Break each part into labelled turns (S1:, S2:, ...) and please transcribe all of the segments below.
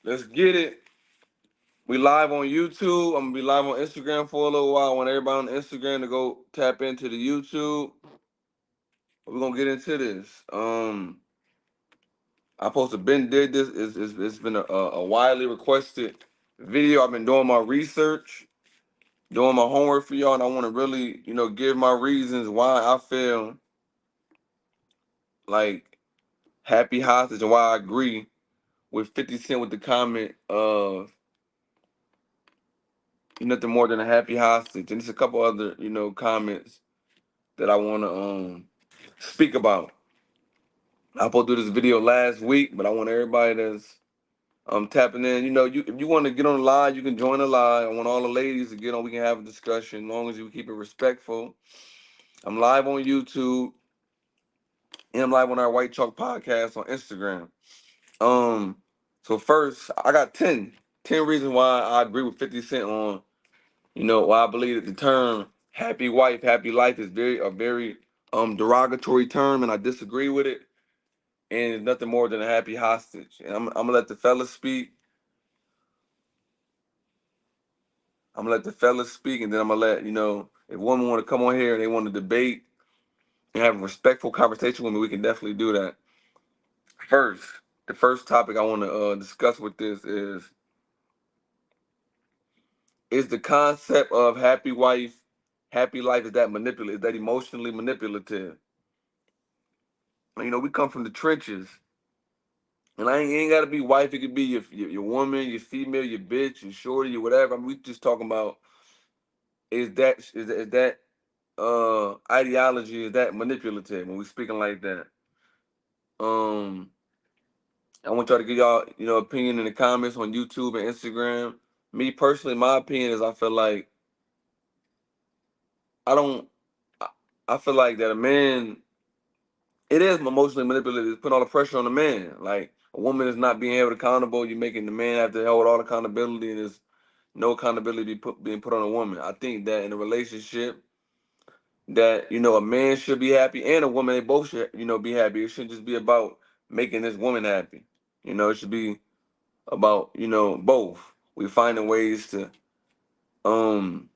S1: Let's get it. We live on YouTube. I'm gonna be live on Instagram for a little while. I want everybody on Instagram to go tap into the YouTube. We're gonna get into this. I supposed to been did this. It's been a widely requested video. I've been doing my research, doing my homework for y'all, and I want to really, give my reasons why I feel like Happy Hostage and why I agree with 50 Cent with the comment of "You're nothing more than a happy hostage," and there's a couple other, comments that I want to speak about. I supposed to do this video last week, but I want everybody that's tapping in. If you want to get on the live, you can join the live. I want all the ladies to get on. We can have a discussion, as long as you keep it respectful. I'm live on YouTube, and I'm live on our White Chalk podcast on Instagram. So first, I got 10 reasons why I agree with 50 Cent on, why I believe that the term "happy wife, happy life" is very derogatory term, and I disagree with it. And it's nothing more than a happy hostage. And I'm gonna let the fellas speak. I'm gonna let the fellas speak, and then I'm gonna let if women want to come on here and they want to debate and have a respectful conversation with me, we can definitely do that. First, the first topic I want to discuss with this is the concept of happy wife, happy life. Is that manipulative? Is that emotionally manipulative? We come from the trenches, and ain't got to be wife. It could be your woman, your female, your bitch, your shorty, your whatever. We just talking about is that ideology, is that manipulative when we speaking like that? Um, I want y'all to give y'all opinion in the comments on YouTube and Instagram. Me personally, my opinion is I feel like I don't. I, I feel like that a man, it is emotionally manipulative. It's putting all the pressure on the man. Like a woman is not being held accountable. You're making the man have to hold all accountability, and there's no accountability being put on a woman. I think that in a relationship, that a man should be happy and a woman, they both should be happy. It shouldn't just be about making this woman happy. It should be about both. We finding ways to um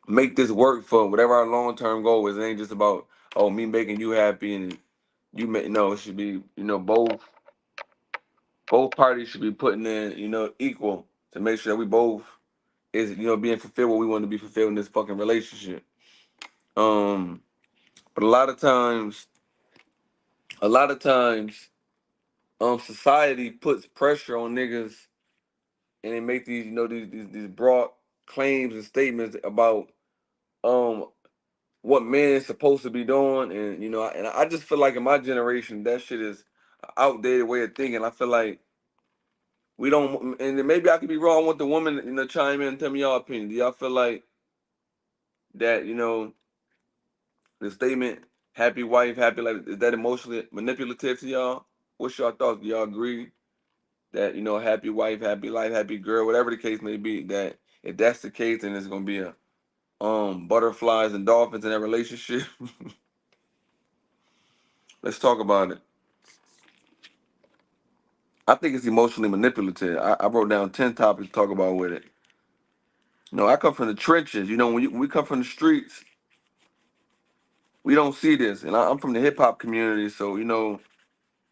S1: make this work for whatever our long-term goal is. It ain't just about, oh, me making you happy and you make. No, it should be both parties should be putting in equal to make sure that we both is being fulfilled what we want to be fulfilled in this fucking relationship. um but a lot of times society puts pressure on niggas, and they make these these broad claims and statements about um what men is supposed to be doing. And I just feel like in my generation that shit is an outdated way of thinking. I feel like we don't, and then maybe I could be wrong. I want the woman chime in and tell me y'all opinion. Do y'all feel like that the statement "happy wife, happy life" is that emotionally manipulative to y'all? What's your thoughts? Do y'all agree that happy wife, happy life, happy girl, whatever the case may be, that if that's the case, then it's gonna be a butterflies and dolphins in that relationship? Let's talk about it. I think it's emotionally manipulative. I wrote down 10 topics to talk about with it. I come from the trenches. When we come from the streets, we don't see this. And I'm from the hip hop community, so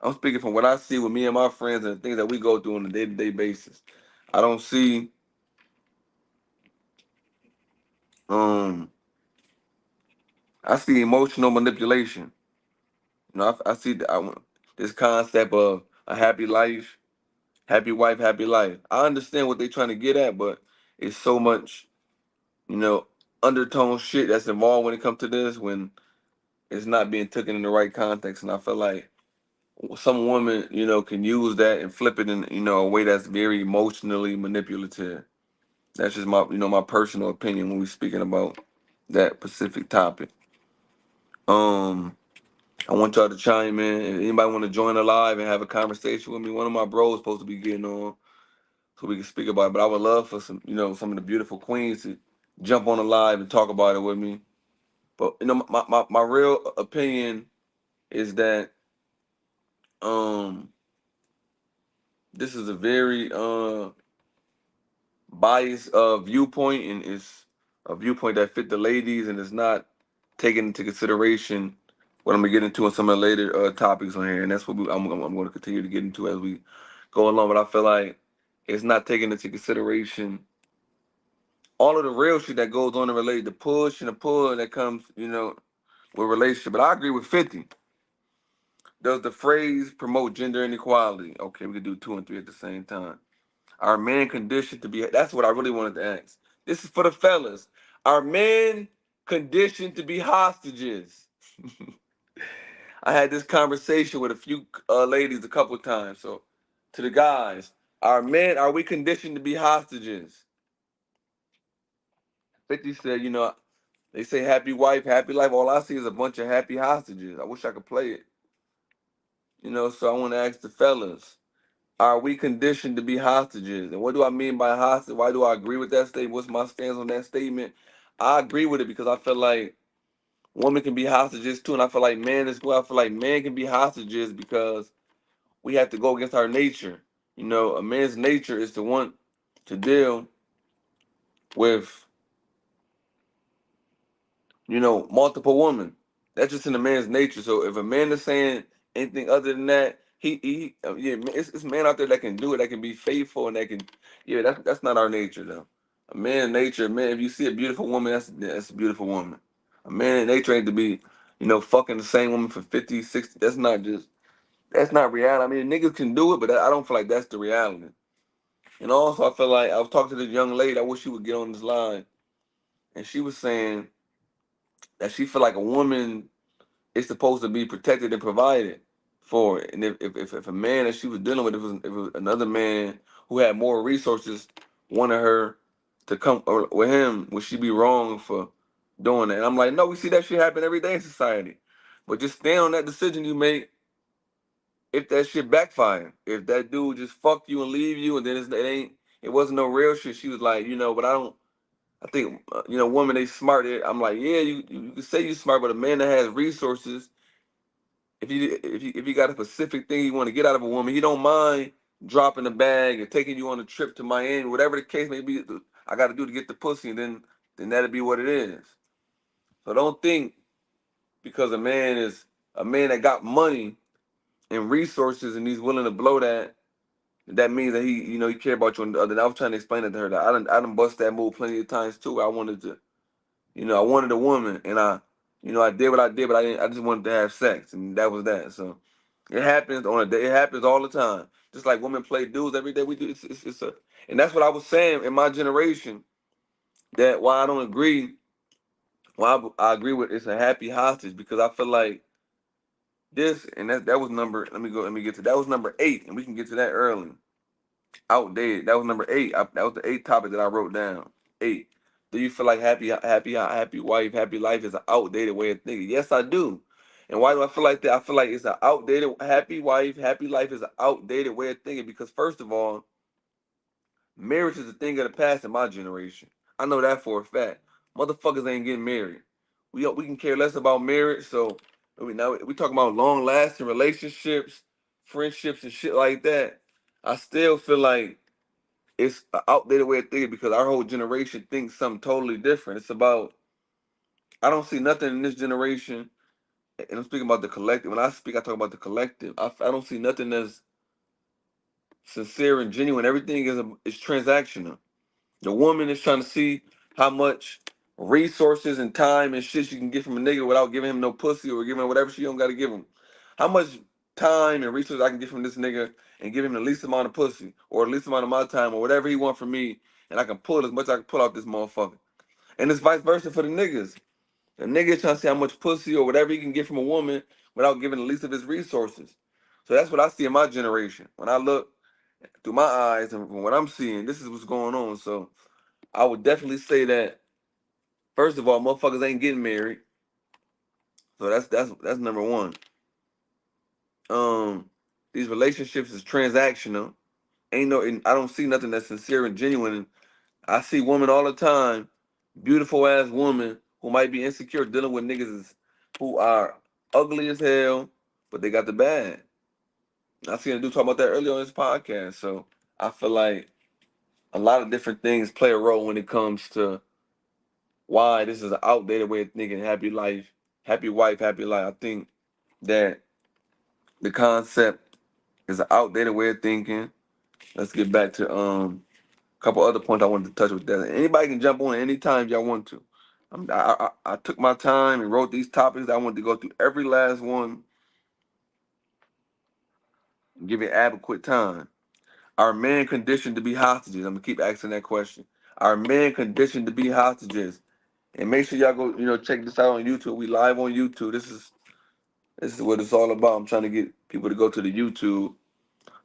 S1: I'm speaking from what I see with me and my friends and the things that we go through on a day-to-day basis. I don't see um I see emotional manipulation. I see this concept of a happy life, happy wife, happy life. I understand what they're trying to get at, but it's so much, you know, undertone shit that's involved when it comes to this, when it's not being taken in the right context. And I feel like some woman, can use that and flip it in, a way that's very emotionally manipulative. That's just my personal opinion when we're speaking about that specific topic. Um, I want y'all to chime in. If anybody want to join the live and have a conversation with me, one of my bros is supposed to be getting on so we can speak about it. But I would love for some of the beautiful queens to jump on the live and talk about it with me. But my real opinion is that um this is a very biased viewpoint, and it's a viewpoint that fit the ladies, and it's not taking into consideration what I'm gonna get into in some of the later topics on here, and that's what I'm going to continue to get into as we go along. But I feel like it's not taking into consideration all of the real shit that goes on in related to push and the pull that comes, with relationship. But I agree with 50. Does the phrase promote gender inequality? Okay, we could do two and three at the same time. Are men conditioned to be? That's what I really wanted to ask. This is for the fellas. Are men conditioned to be hostages? I had this conversation with a few ladies a couple of times. So, to the guys, are we conditioned to be hostages? 50 said, they say happy wife, happy life. All I see is a bunch of happy hostages. I wish I could play it. So I want to ask the fellas, are we conditioned to be hostages? And what do I mean by hostage? Why do I agree with that statement? What's my stance on that statement? I agree with it because I feel like women can be hostages too, and I feel like men as well. I feel like men can be hostages because we have to go against our nature. A man's nature is to want to deal with, multiple women. That's just in a man's nature. So if a man is saying anything other than that, yeah, it's men out there that can do it, that can be faithful, and that can, yeah, that's not our nature though. A man's nature, man, if you see a beautiful woman, that's a beautiful woman. A man nature ain't to be, fucking the same woman for 50, 60. That's not reality. I mean, niggas can do it, but I don't feel like that's the reality. And also, I feel like I was talking to this young lady. I wish she would get on this line, and she was saying that she feel like a woman is supposed to be protected and provided for. And if a man that she was dealing with, if it was another man who had more resources, wanted her to come with him, would she be wrong for doing that? And I'm like, no, we see that shit happen every day in society. But just stand on that decision you make if that shit backfire. If that dude just fuck you and leave you, and then it wasn't no real shit. She was like, but I don't. I think women they smart. I'm like, yeah, you can say you smart, but a man that has resources, if you got a specific thing you want to get out of a woman, he don't mind dropping the bag and taking you on a trip to Miami, whatever the case may be. I got to do to get the pussy, and then that'll be what it is. So don't think because a man that got money and resources and he's willing to blow that means that he care about you. And I was trying to explain it to her that I done bust that move plenty of times too. I wanted to, I wanted a woman, and I did what I did, but I didn't. I just wanted to have sex, and that was that. So it happens on a day. It happens all the time. Just like women play dudes every day. We do. And that's what I was saying in my generation. That why I don't agree. Why I agree with it's a happy hostage because I feel like this and that was number. Let me go. Let me get to that was number 8, and we can get to that early. Outdated. That was number 8. That was the 8th topic that I wrote down. 8. Do you feel like happy wife, happy life is an outdated way of thinking? Yes, I do. And why do I feel like that? I feel like it's an outdated happy wife, happy life is an outdated way of thinking because first of all, marriage is a thing of the past in my generation. I know that for a fact. Motherfuckers ain't getting married. We can care less about marriage. So now we talking about long lasting relationships, friendships, and shit like that. I still feel like it's an outdated way of thinking because our whole generation thinks something totally different. It's about I don't see nothing in this generation, and I'm speaking about the collective. When I speak, I talk about the collective. I don't see nothing that's sincere and genuine. Everything is transactional. The woman is trying to see how much resources and time and shit you can get from a nigga without giving him no pussy or giving him whatever she don't got to give him. How much time and resources I can get from this nigga and give him the least amount of pussy or the least amount of my time or whatever he want from me, and I can pull as much as I can pull out this motherfucker. And it's vice versa for the niggas. The nigga is trying to see how much pussy or whatever he can get from a woman without giving the least of his resources. So that's what I see in my generation. When I look through my eyes and from what I'm seeing, this is what's going on. So I would definitely say that first of all, motherfuckers ain't getting married. So that's number one. These relationships is transactional. Ain't no, I don't see nothing that's sincere and genuine. I see women all the time, beautiful ass women who might be insecure dealing with niggas who are ugly as hell, but they got the bag. I seen a dude talk about that earlier on his podcast. So I feel like a lot of different things play a role when it comes to why this is an outdated way of thinking. Happy life, happy wife, happy life. I think that the concept is an outdated way of thinking. Let's get back to a couple other points I wanted to touch with that. Anybody can jump on anytime y'all want to. I took my time and wrote these topics. I wanted to go through every last one and give it adequate time. Are men conditioned to be hostages? I'm gonna keep asking that question. Are men conditioned to be hostages? And make sure y'all go, check this out on YouTube. We live on YouTube. This is what it's all about. I'm trying to get people to go to the YouTube,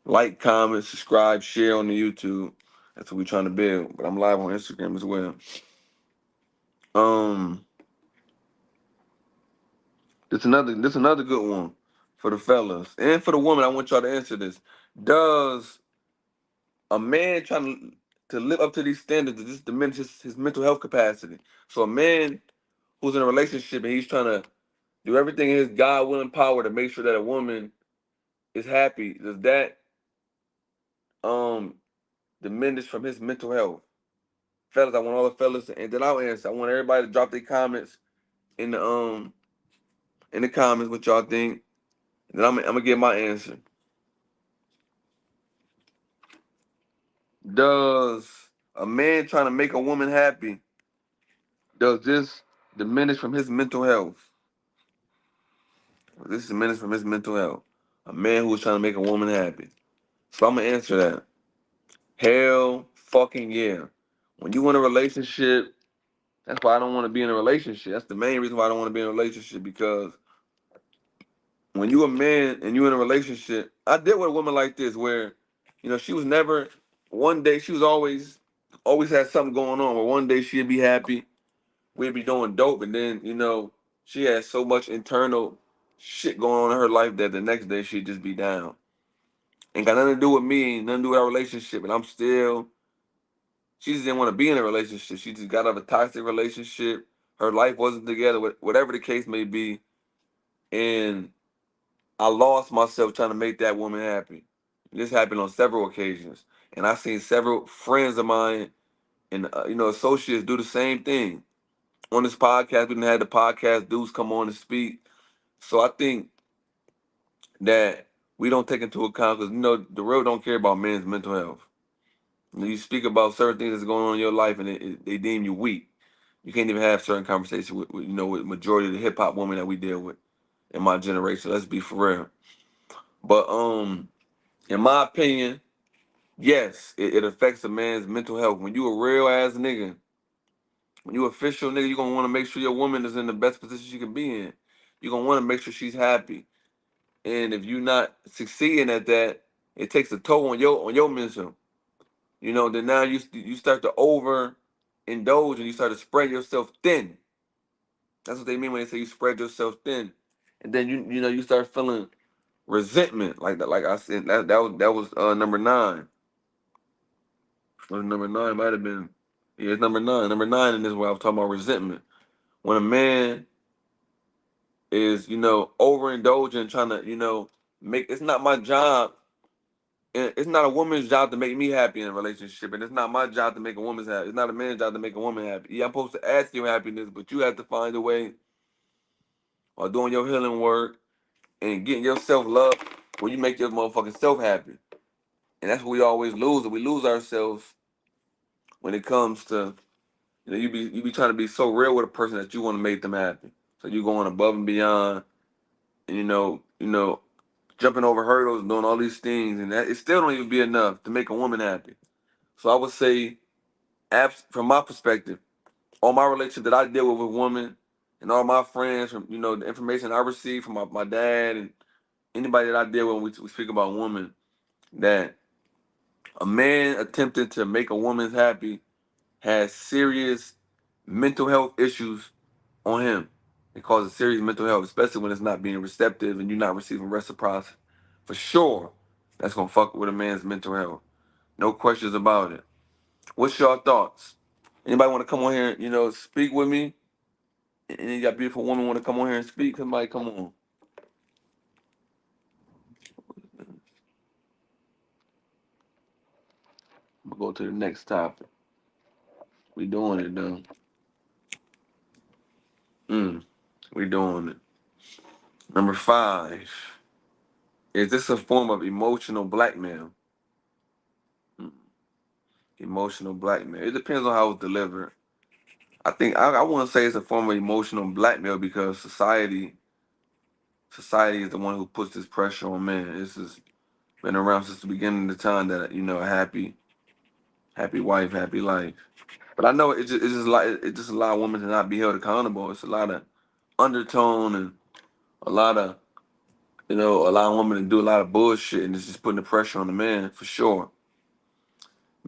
S1: like, comment, subscribe, share on the YouTube. That's what we're trying to build. But I'm live on Instagram as well. Um, this another good one for the fellas and for the woman. I want y'all to answer this. Does a man trying to live up to these standards does this diminish his mental health capacity? So a man who's in a relationship and he's trying to do everything in his God willing power to make sure that a woman is happy, does that um diminish from his mental health? Fellas, I want all the fellas and then I'll answer. I want everybody to drop their comments in the comments what y'all think. And then I'm gonna give my answer. Does a man trying to make a woman happy, does this diminish from his mental health? This diminish from his mental health. A man who's trying to make a woman happy. So I'm gonna answer that. Hell fucking yeah. When you in a relationship, that's why I don't want to be in a relationship. That's the main reason why I don't want to be in a relationship because when you a man and you in a relationship, I dealt with a woman like this where, she was never one day she was always had something going on where one day she'd be happy, we'd be doing dope, and then, she had so much internal shit going on in her life that the next day she'd just be down. Ain't got nothing to do with me, ain't nothing to do with our relationship, and she just didn't want to be in a relationship. She just got out of a toxic relationship. Her life wasn't together, whatever the case may be. And I lost myself trying to make that woman happy. This happened on several occasions. And I've seen several friends of mine and, associates do the same thing. On this podcast, we done had the podcast dudes come on and speak. So I think that we don't take into account because, the real don't care about men's mental health. You speak about certain things that's going on in your life and they deem you weak. You can't even have certain conversations with majority of the hip hop women that we deal with in my generation. Let's be for real. But in my opinion, yes, it affects a man's mental health. When you a real ass nigga, when you official nigga, you gonna want to make sure your woman is in the best position she can be in. You gonna want to make sure she's happy. And if you not succeeding at that, it takes a toll on your mental. Then now you start to over indulge and you start to spread yourself thin. That's what they mean when they say you spread yourself thin. And then you start feeling resentment like that. Like I said, that was number nine. Or number nine might have been, yeah, it's number nine. Number nine in this where I was talking about resentment. When a man is, overindulging, trying to, make it's not my job. It's not a woman's job to make me happy in a relationship, and it's not my job to make a woman's happy. It's not a man's job to make a woman happy. Yeah, I'm supposed to ask your happiness, but you have to find a way while doing your healing work and getting your self love where you make your motherfucking self happy. And that's what we always lose. We lose ourselves when it comes to you be trying to be so real with a person that you want to make them happy. So you going above and beyond, and jumping over hurdles, and doing all these things, and that it still don't even be enough to make a woman happy. So I would say, from my perspective, all my relationship that I deal with women, and all my friends, from the information I receive from my dad and anybody that I deal with, when we speak about women, that a man attempting to make a woman happy has serious mental health issues on him. It causes serious mental health, especially when it's not being receptive and you're not receiving reciprocity. For sure, that's gonna fuck with a man's mental health. No questions about it. What's your thoughts? Anybody want to come on here, speak with me? Any got beautiful woman want to come on here and speak? Somebody come on. We'll go to the next topic. We doing it though. We doing it. Number 5. Is this a form of emotional blackmail? Mm, Emotional blackmail. It depends on how it's delivered. I think I want to say it's a form of emotional blackmail because society is the one who puts this pressure on men. This has been around since the beginning of the time that a happy wife, happy life. But I know it's just a lot of women to not be held accountable. It's a lot of undertone and a lot of allowing women to do a lot of bullshit, and it's just putting the pressure on the man for sure.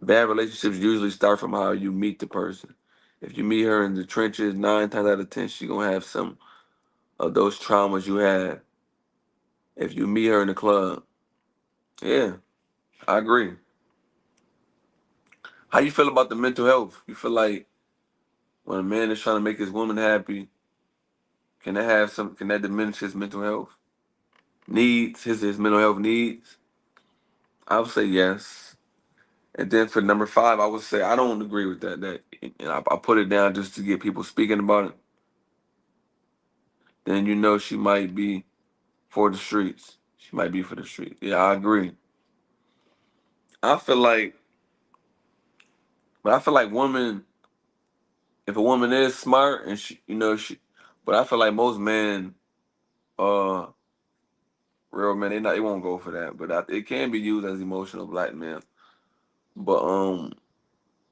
S1: Bad relationships usually start from how you meet the person. If you meet her in the trenches, 9 times out of 10, she gonna have some of those traumas you had. If you meet her in the club, yeah, I agree. How you feel about the mental health? You feel like when a man is trying to make his woman happy, can that diminish his mental health needs, his mental health needs? I would say yes. And then for number 5, I would say I don't agree with that. I put it down just to get people speaking about it. Then she might be for the streets. She might be for the streets. Yeah, I agree. I feel like, but I feel like women. If a woman is smart and but I feel like most men, uh, real men, they won't go for that. But it can be used as emotional blackmail. But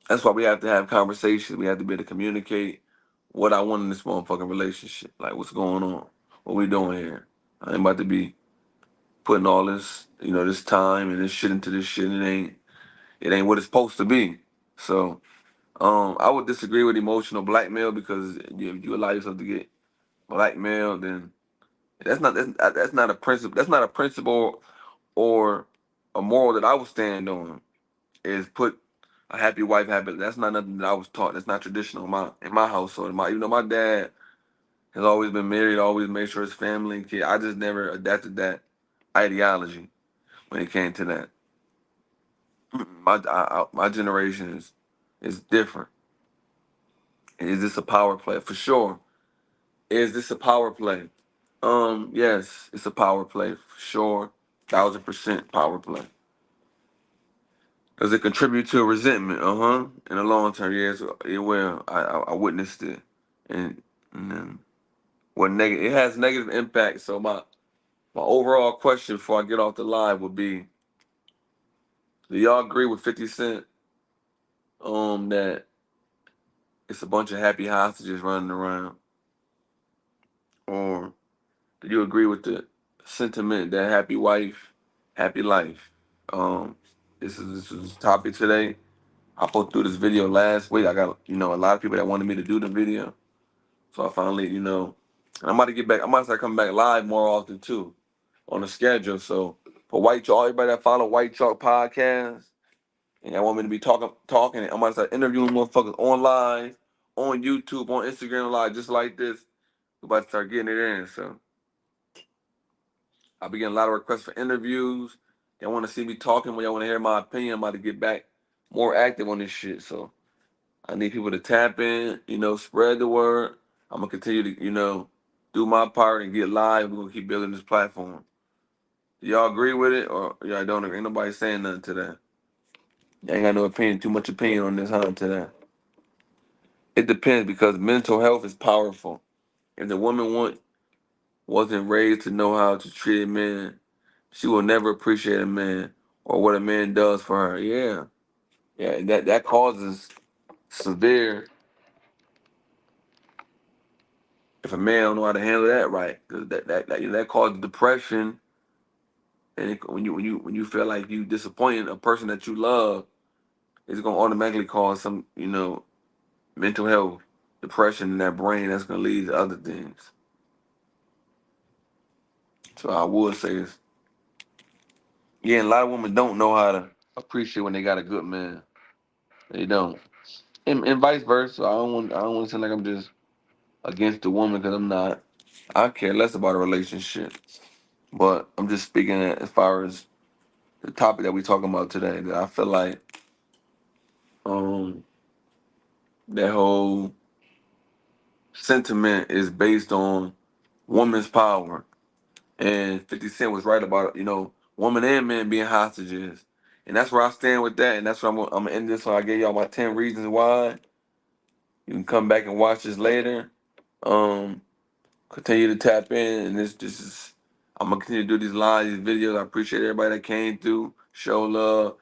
S1: that's why we have to have conversations. We have to be able to communicate what I want in this motherfucking relationship. Like, what's going on? What we doing here? I ain't about to be putting all this, this time and this shit into this shit. It ain't what it's supposed to be. So, I would disagree with emotional blackmail because if you allow yourself to get blackmailed, then that's not a principle. That's not a principle or a moral that I would stand on. Is put a happy wife happy. That's not nothing that I was taught. That's not traditional in my household. Even though my dad has always been married, always made sure his family and kid. I just never adapted that ideology when it came to that. My generation is different. Is this a power play? For sure. Is this a power play? Yes, it's a power play for sure. 1,000% power play. Does it contribute to resentment? In the long term, yes, it will. I witnessed it, and then what negative? It has negative impact. So my overall question before I get off the line would be: do y'all agree with 50 Cent? That it's a bunch of happy hostages running around, or do you agree with the sentiment that happy wife, happy life? Um, this is the topic today. I put through this video last week. I got a lot of people that wanted me to do the video, so I finally and I'm about to get back. I'm about to start coming back live more often too, on the schedule. So for White Chalk, everybody that follow White Chalk podcast, and y'all want me to be talking, I'm about to start interviewing motherfuckers online, on YouTube, on Instagram live, just like this. We're about to start getting it in. So I'll be getting a lot of requests for interviews. They want to see me talking. When y'all want to hear my opinion, I'm about to get back more active on this shit. So I need people to tap in, spread the word. I'm gonna continue to, do my part and get live. We're gonna keep building this platform. Do y'all agree with it or y'all don't agree? Ain't nobody saying nothing to that. Y'all ain't got no opinion, too much opinion on this, huh, to that. It depends because mental health is powerful. If the wasn't raised to know how to treat a man, she will never appreciate a man or what a man does for her. Yeah. Yeah, that causes severe if a man don't know how to handle that right, 'cause that causes depression, and when you feel like you disappointing a person that you love, it's gonna automatically cause some mental health, depression in that brain that's gonna lead to other things. So I would say is yeah, and a lot of women don't know how to appreciate when they got a good man. They don't, and vice versa. I don't want to sound like I'm just against the woman because I'm not. I care less about a relationship, but I'm just speaking as far as the topic that we're talking about today. That I feel like um, that whole sentiment is based on woman's power. And 50 Cent was right about, women and men being hostages. And that's where I stand with that. And that's where I'm gonna end this. So I gave y'all my 10 reasons why. You can come back and watch this later. Um, Continue to tap in. And this is, I'm gonna continue to do these live, these videos. I appreciate everybody that came through, show love.